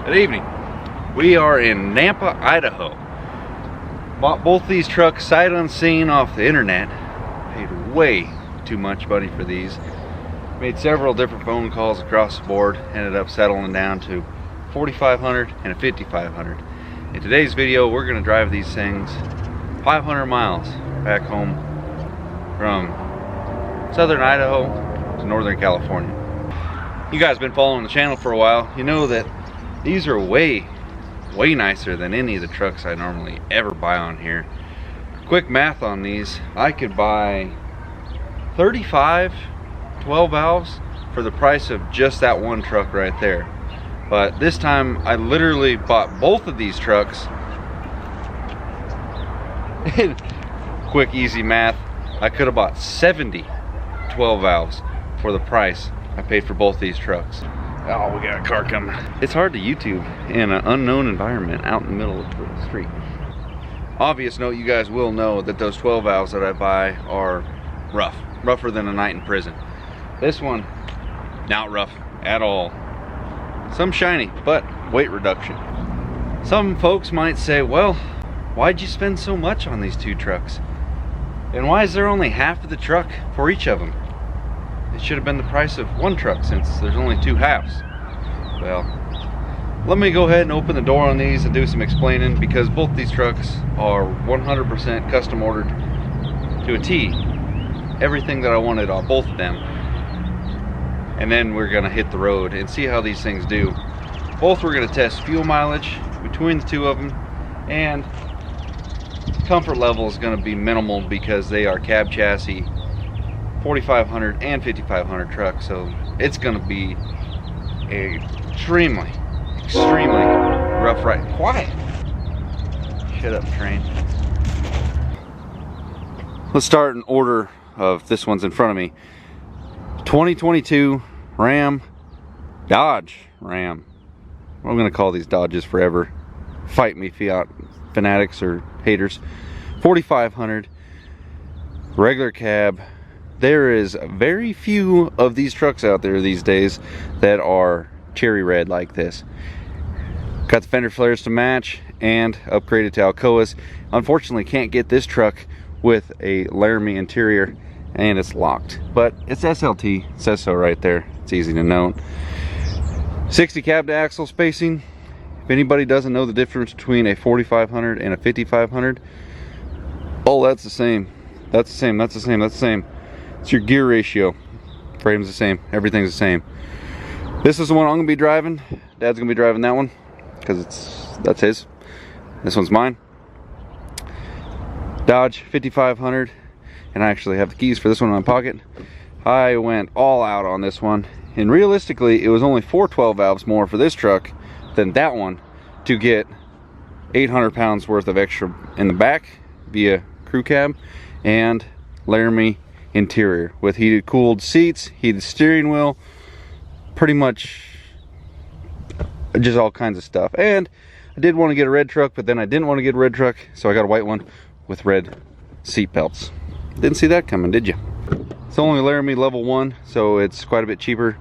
Good evening. We are in Nampa, Idaho. Bought both these trucks sight unseen off the internet. Paid way too much money for these. Made several different phone calls across the board. Ended up settling down to $4,500 and a $5,500. In today's video, we're going to drive these things 500 miles back home from southern Idaho to northern California. You guys have been following the channel for a while. You know that these are way nicer than any of the trucks I normally ever buy on here. Quick math on these, I could buy 35 12 valves for the price of just that one truck right there. But this time I literally bought both of these trucks. Quick easy math, I could have bought 70 12 valves for the price I paid for both these trucks. Oh, we got a car coming. It's hard to YouTube in an unknown environment out in the middle of the street. Obvious note, you guys will know that those 12 valves that I buy are rougher than a night in prison. This one, not rough at all. Some shiny, but weight reduction. Some folks might say, well, why'd you spend so much on these two trucks? And why is there only half of the truck for each of them? It should have been the price of one truck since there's only two halves. Well, let me go ahead and open the door on these and do some explaining, because both these trucks are 100% custom ordered to a T. Everything that I wanted on both of them. And then we're gonna hit the road and see how these things do. Both we're gonna test fuel mileage between the two of them, and comfort level is gonna be minimal because they are cab chassis 4,500 and 5,500 trucks, so it's gonna be extremely rough ride. Quiet. Shut up, train. Let's start in order of this one's in front of me. 2022 Dodge Ram. I'm gonna call these Dodges forever. Fight me, Fiat fanatics or haters. 4,500 regular cab. There is very few of these trucks out there these days that are cherry red like this. Got the fender flares to match and upgraded to Alcoas. Unfortunately, can't get this truck with a Laramie interior, and it's locked. But it's SLT, it says so right there. It's easy to note. 60 cab to axle spacing. If anybody doesn't know the difference between a 4,500 and a 5,500, oh, that's the same. That's the same. That's the same. That's the same. It's your gear ratio. Frame's the same. Everything's the same. This is the one I'm gonna be driving. Dad's gonna be driving that one because that's his. This one's mine. Dodge 5,500, and I actually have the keys for this one in my pocket. I went all out on this one, and realistically, it was only 4 12 valves more for this truck than that one to get 800 pounds worth of extra in the back via crew cab and Laramie interior with heated cooled seats, heated steering wheel, pretty much just all kinds of stuff. And I did want to get a red truck, but then I didn't want to get a red truck, so I got a white one with red seat belts. Didn't see that coming, did you? It's only Laramie level 1, so it's quite a bit cheaper.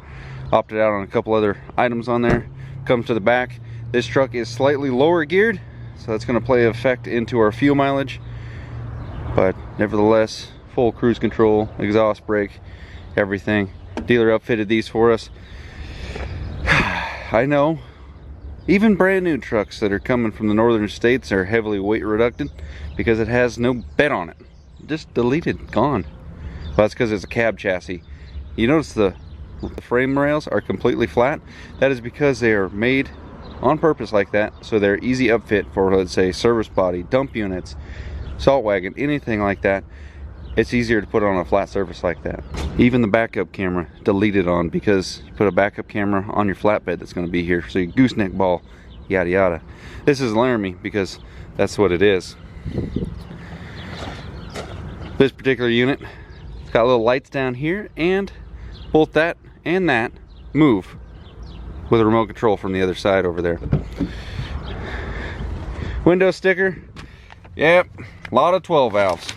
Opted out on a couple other items on there. Comes to the back. This truck is slightly lower geared, so that's going to play effect into our fuel mileage, but nevertheless, full cruise control, exhaust brake, everything. Dealer upfitted these for us. I know, even brand new trucks that are coming from the northern states are heavily weight reduced because it has no bed on it. Just deleted, gone. Well, that's because it's a cab chassis. You notice the frame rails are completely flat. That is because they are made on purpose like that, so they're easy upfit for, let's say, service body, dump units, salt wagon, anything like that. It's easier to put on a flat surface like that. Even the backup camera deleted on, because you put a backup camera on your flatbed that's going to be here. So you gooseneck ball, yada yada. This is Laramie because that's what it is. This particular unit, it's got little lights down here, and both that and that move with a remote control from the other side over there. Window sticker, yep, a lot of 12 valves.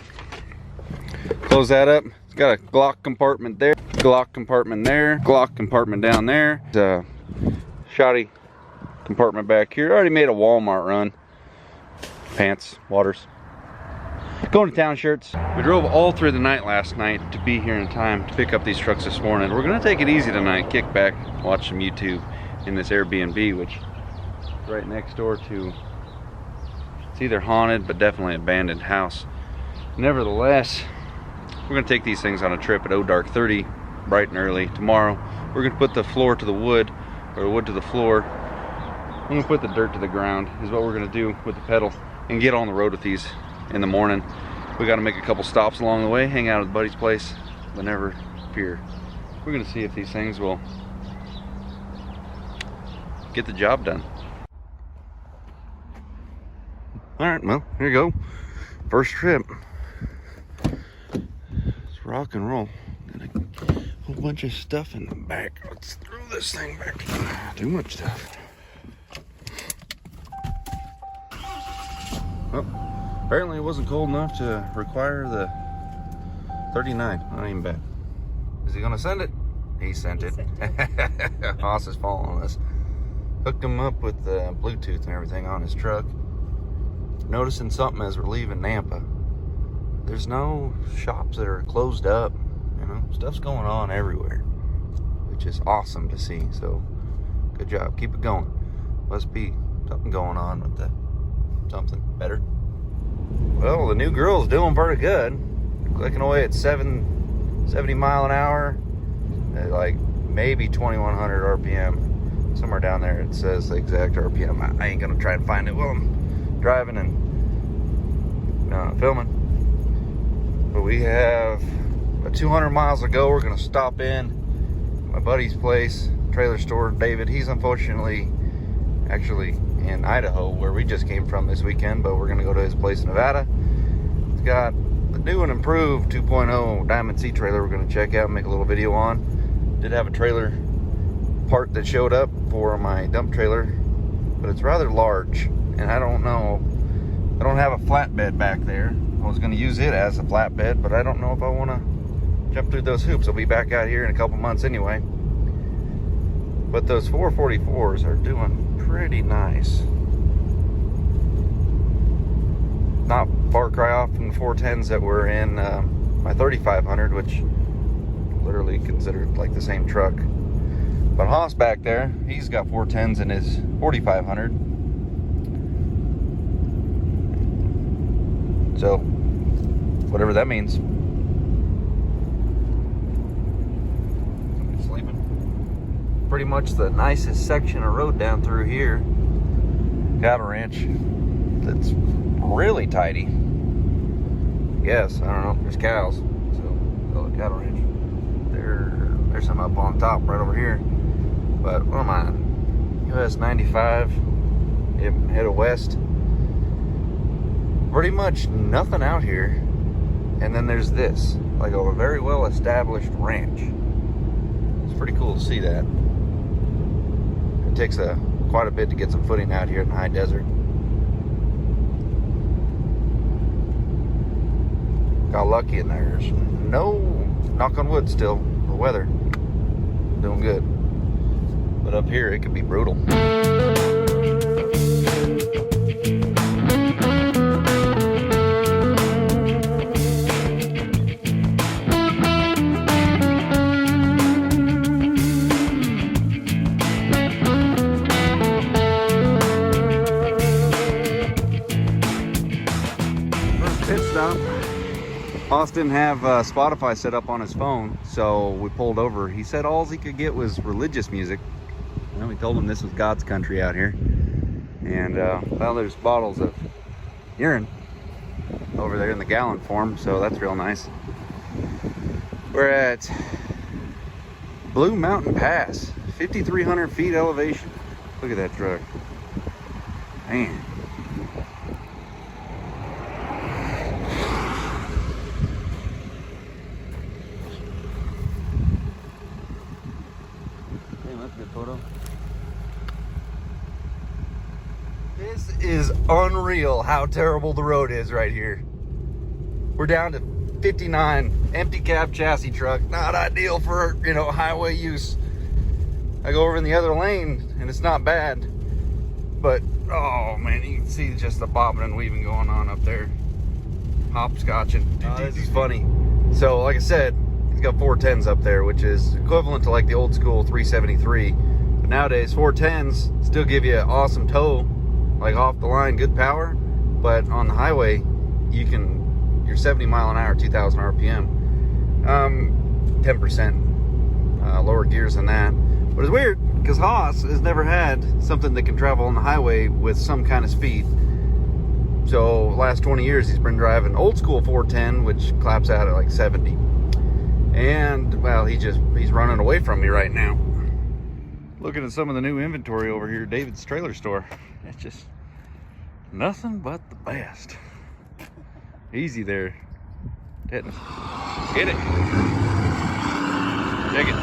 Close that up. It's got a Glock compartment there, Glock compartment there, Glock compartment down there. There's a shoddy compartment back here. Already made a Walmart run. Pants, waters. Going to town shirts. We drove all through the night last night to be here in time to pick up these trucks this morning. We're gonna take it easy tonight, kick back, watch some YouTube in this Airbnb, which is right next door to, it's either haunted but definitely abandoned house. Nevertheless, we're gonna take these things on a trip at dark 30, bright and early. Tomorrow, we're gonna put the floor to the wood, or the wood to the floor. I'm gonna put the dirt to the ground, is what we're gonna do with the pedal, and get on the road with these in the morning. We got to make a couple stops along the way, hang out at buddy's place, but never fear. We're going to see if these things will get the job done. Alright, well, here you go. First trip. Let's rock and roll. Got a whole bunch of stuff in the back. Let's throw this thing back. Too much stuff. Oh. Apparently it wasn't cold enough to require the 39. Not even bad. Is he gonna send it? He sent it. Haas is following us. Hooked him up with the Bluetooth and everything on his truck. Noticing something as we're leaving Nampa. There's no shops that are closed up. You know, stuff's going on everywhere, which is awesome to see. So, good job. Keep it going. Must be something going on with the something better. Well, the new girl's doing pretty good. Clicking away at 70 mile an hour, at like maybe 2100 RPM. Somewhere down there it says the exact RPM. I ain't gonna try and find it while I'm driving and filming. But we have about 200 miles to go. We're gonna stop in my buddy's place, trailer store, David. He's unfortunately actually in Idaho, where we just came from this weekend, but we're gonna go to his place in Nevada. It's got the new and improved 2.0 Diamond C trailer we're gonna check out and make a little video on. Did have a trailer part that showed up for my dump trailer, but it's rather large, and I don't know, I don't have a flatbed back there. I was gonna use it as a flatbed, but I don't know if I wanna jump through those hoops. I'll be back out here in a couple months anyway. But those 444s are doing pretty nice. Not far cry off from the 410s that were in my 3500, which literally considered like the same truck. But Haas back there, he's got 410s in his 4500. So, whatever that means. Somebody's sleeping. Pretty much the nicest section of road down through here. Cattle ranch that's really tidy. Yes, I don't know, there's cows. So, the cattle ranch. There's some up on top right over here. But what am I on? US 95, headed west. Pretty much nothing out here. And then there's this, like a very well established ranch. It's pretty cool to see that. It takes quite a bit to get some footing out here in the high desert. Got lucky and there's no, knock on wood still, the weather doing good. But up here it could be brutal. Pit stop. Austin didn't have Spotify set up on his phone, so we pulled over. He said all he could get was religious music. And we told him this was God's country out here. And well, there's bottles of urine over there in the gallon form, so that's real nice. We're at Blue Mountain Pass, 5,300 feet elevation. Look at that truck. Man. Damn, that's a good photo. This is unreal how terrible the road is right here. We're down to 59, empty cab chassis truck. Not ideal for, you know, highway use. I go over in the other lane and it's not bad. But, oh man, you can see just the bobbing and weaving going on up there. Hopscotching. This is funny. So, like I said, he's got 410s up there, which is equivalent to like the old school 373. But nowadays, 410s still give you an awesome tow, like off the line, good power. But on the highway, you're 70 mile an hour, 2,000 RPM. 10% lower gears than that. But it's weird, because Haas has never had something that can travel on the highway with some kind of speed. So last 20 years he's been driving old school 410, which claps out at like 70. And well, he's running away from me right now. Looking at some of the new inventory over here, David's trailer store. It's just nothing but the best. Easy there. Get it. Check it.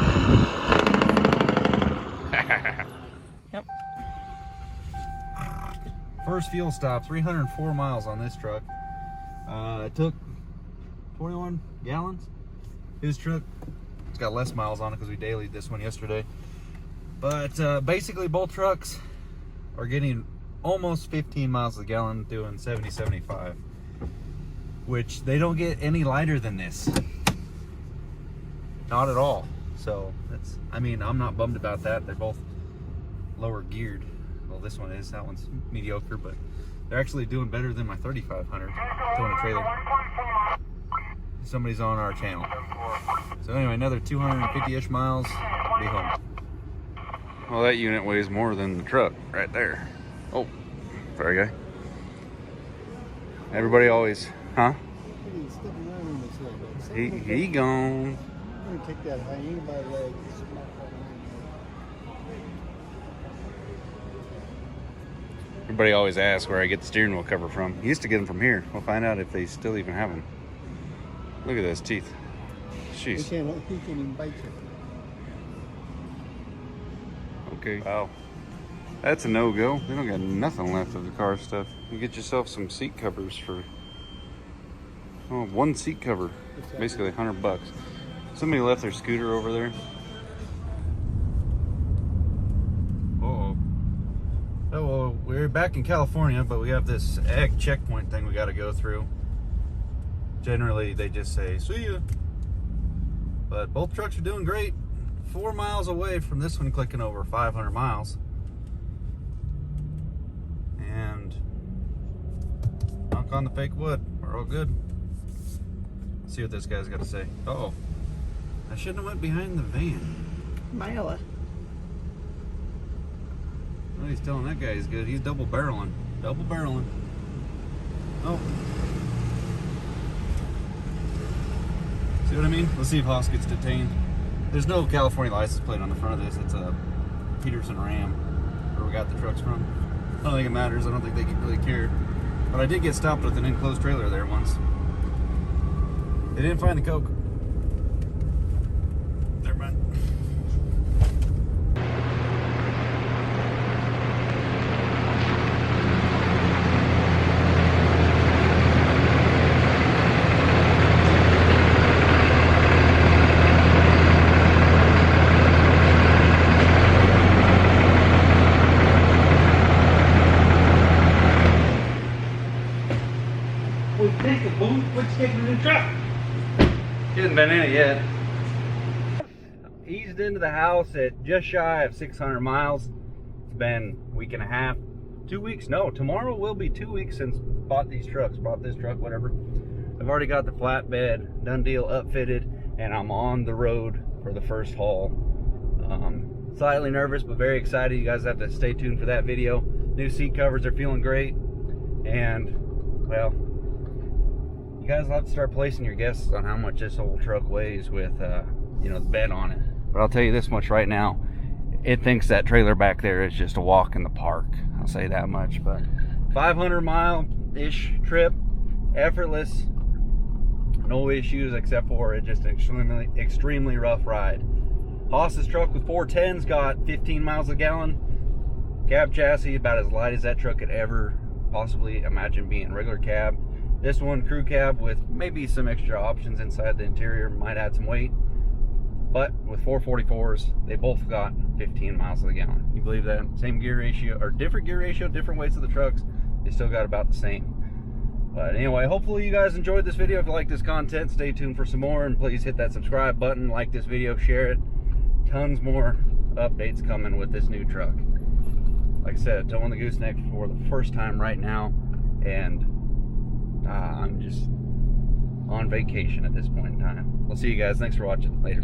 Yep. First fuel stop, 304 miles on this truck. It took 21 gallons. His truck, it's got less miles on it because we dailied this one yesterday. But basically both trucks are getting almost 15 miles a gallon, doing 70, 75. Which they don't get any lighter than this. Not at all. So that's, I mean, I'm not bummed about that. They're both lower geared. Well, this one is, that one's mediocre, but they're actually doing better than my 3500 towing a trailer. Somebody's on our channel. So anyway, another 250-ish miles, be home. Well, that unit weighs more than the truck right there. Oh, sorry guy. Everybody always, huh? He gone. I'm gonna take that hyena by the leg. Everybody always asks where I get the steering wheel cover from. He used to get them from here. We'll find out if they still even have them. Look at those teeth. Jeez. He can't even bite you. Okay. Wow. That's a no-go. They don't got nothing left of the car stuff. You get yourself some seat covers for, oh, one seat cover. Basically $100. Somebody left their scooter over there. Uh-oh. Oh, well, we're back in California, but we have this ag checkpoint thing we got to go through. Generally, they just say, see ya. But both trucks are doing great. 4 miles away from this one clicking over 500 miles. And knock on the fake wood. We're all good. Let's see what this guy's got to say. Uh-oh. I shouldn't have went behind the van. Mila. Well, he's telling that guy he's good. He's double barreling. Double barreling. Oh. See what I mean? Let's see if Haas gets detained. There's no California license plate on the front of this. It's a Peterson Ram, where we got the trucks from. I don't think it matters. I don't think they really care. But I did get stopped with an enclosed trailer there once. They didn't find the Coke. Never mind. What's taking the truck? He hasn't been in it yet. Eased into the house at just shy of 600 miles. It's been a week and a half, 2 weeks. No, tomorrow will be 2 weeks since bought this truck, whatever. I've already got the flatbed, done deal, upfitted, and I'm on the road for the first haul. Slightly nervous, but very excited. You guys have to stay tuned for that video. New seat covers are feeling great, and well, You guys will have to start placing your guesses on how much this old truck weighs with, you know, the bed on it. But I'll tell you this much right now. It thinks that trailer back there is just a walk in the park. I'll say that much. But 500-mile-ish trip, effortless, no issues except for it just an extremely rough ride. Haas's truck with 410's got 15 miles a gallon. Cab chassis about as light as that truck could ever possibly imagine being. Regular cab. This one, crew cab with maybe some extra options inside the interior, might add some weight. But with 444s, they both got 15 miles to the gallon. You believe that? Same gear ratio, or different gear ratio, different weights of the trucks. They still got about the same. But anyway, hopefully you guys enjoyed this video. If you like this content, stay tuned for some more. And please hit that subscribe button, like this video, share it. Tons more updates coming with this new truck. Like I said, towing the gooseneck for the first time right now. And I'm just on vacation at this point in time. We'll see you guys. Thanks for watching. Later.